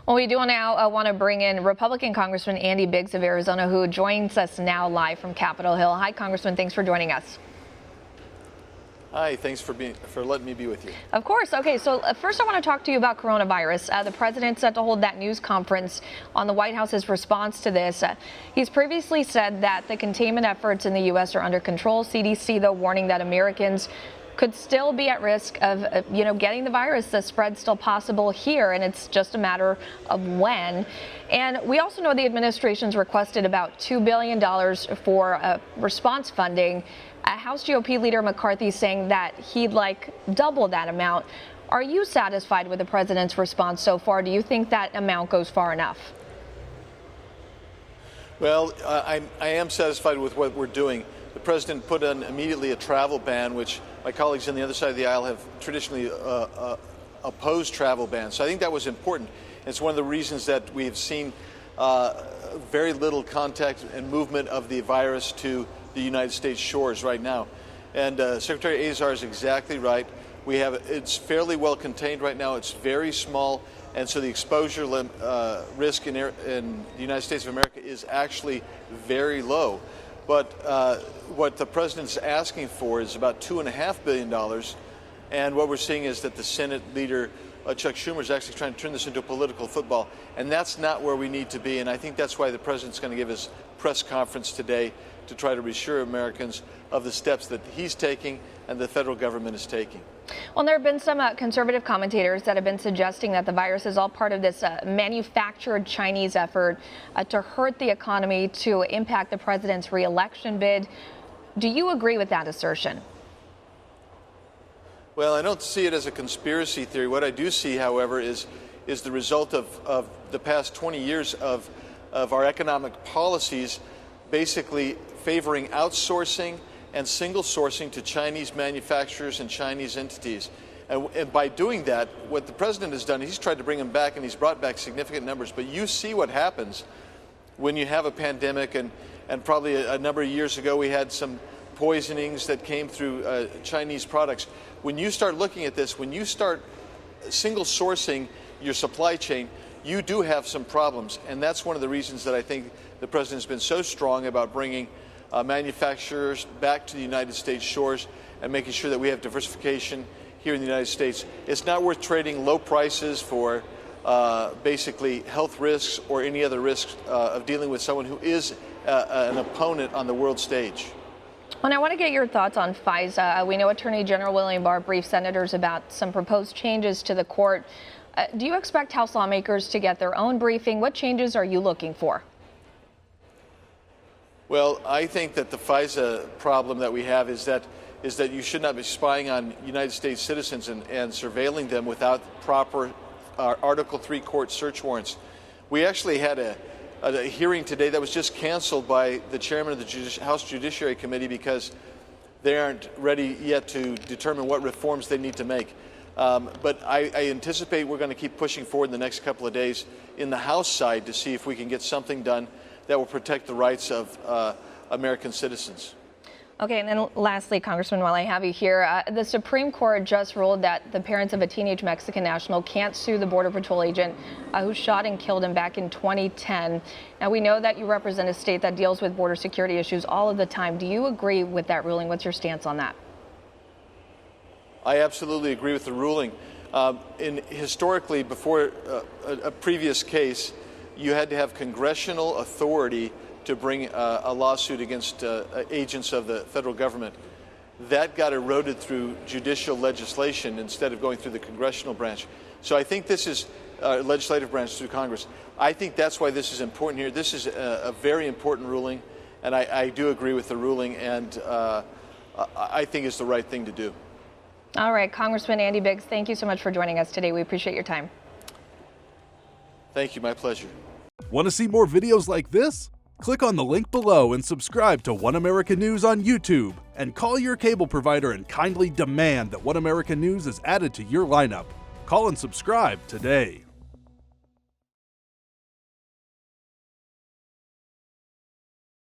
Well, we do now want to bring in Republican Congressman Andy Biggs of Arizona, who joins us now live from Capitol Hill. Hi, Congressman. Thanks for joining us. Hi, thanks for letting me be with you. Of course. Okay, so first I want to talk to you about coronavirus. The president's set to hold that news conference on the White House's response to this. He's previously said that the containment efforts in the U.S. are under control. CDC, though, warning that Americans could still be at risk of, getting the virus. The spread's still possible here, and it's just a matter of when. And we also know the administration's requested about $2 billion for response funding. House GOP leader McCarthy saying that he'd like double that amount. Are you satisfied with the president's response so far? Do you think that amount goes far enough? Well, I am satisfied with what we're doing. The president put in immediately a travel ban, which my colleagues on the other side of the aisle have traditionally opposed travel bans. So I think that was important. It's one of the reasons that we've seen very little contact and movement of the virus to the United States shores right now. And Secretary Azar is exactly right. It's fairly well contained right now. It's very small. And so the exposure risk in the United States of America is actually very low. But what the president's asking for is about $2.5 billion. And what we're seeing is that the Senate leader, Chuck Schumer, is actually trying to turn this into a political football. And that's not where we need to be. And I think that's why the president's going to give his press conference today to try to reassure Americans of the steps that he's taking and the federal government is taking. Well, there have been some conservative commentators that have been suggesting that the virus is all part of this manufactured Chinese effort to hurt the economy, to impact the president's re-election bid. Do you agree with that assertion? Well, I don't see it as a conspiracy theory. What I do see, however, is the result of the past 20 years of our economic policies basically favoring outsourcing and single sourcing to Chinese manufacturers and Chinese entities. And by doing that, what the president has done, he's tried to bring them back, and he's brought back significant numbers. But you see what happens when you have a pandemic, and probably a number of years ago we had some poisonings that came through Chinese products. When you start looking at this, when you start single sourcing your supply chain, you do have some problems. And that's one of the reasons that I think the president's been so strong about bringing manufacturers back to the United States shores and making sure that we have diversification here in the United States. It's not worth trading low prices for basically health risks or any other risks of dealing with someone who is an opponent on the world stage. And I want to get your thoughts on FISA. We know Attorney General William Barr briefed senators about some proposed changes to the court. Do you expect House lawmakers to get their own briefing? What changes are you looking for? Well, I think that the FISA problem that we have is that you should not be spying on United States citizens and surveilling them without proper Article III court search warrants. We actually had a hearing today that was just canceled by the chairman of the House Judiciary Committee because they aren't ready yet to determine what reforms they need to make. But I anticipate we're going to keep pushing forward in the next couple of days in the House side to see if we can get something done that will protect the rights of American citizens. Okay, and then lastly, Congressman, while I have you here, the Supreme Court just ruled that the parents of a teenage Mexican national can't sue the Border Patrol agent who shot and killed him back in 2010. Now, we know that you represent a state that deals with border security issues all of the time. Do you agree with that ruling? What's your stance on that? I absolutely agree with the ruling. Historically, before a previous case, you had to have congressional authority to bring a lawsuit against agents of the federal government. That got eroded through judicial legislation instead of going through the congressional branch. So I think this is legislative branch through Congress. I think that's why this is important here. This is a very important ruling, and I do agree with the ruling, and I think it's the right thing to do. All right, Congressman Andy Biggs, thank you so much for joining us today. We appreciate your time. Thank you. My pleasure. Want to see more videos like this? Click on the link below and subscribe to One America News on YouTube, and call your cable provider and kindly demand that One America News is added to your lineup. Call and subscribe today.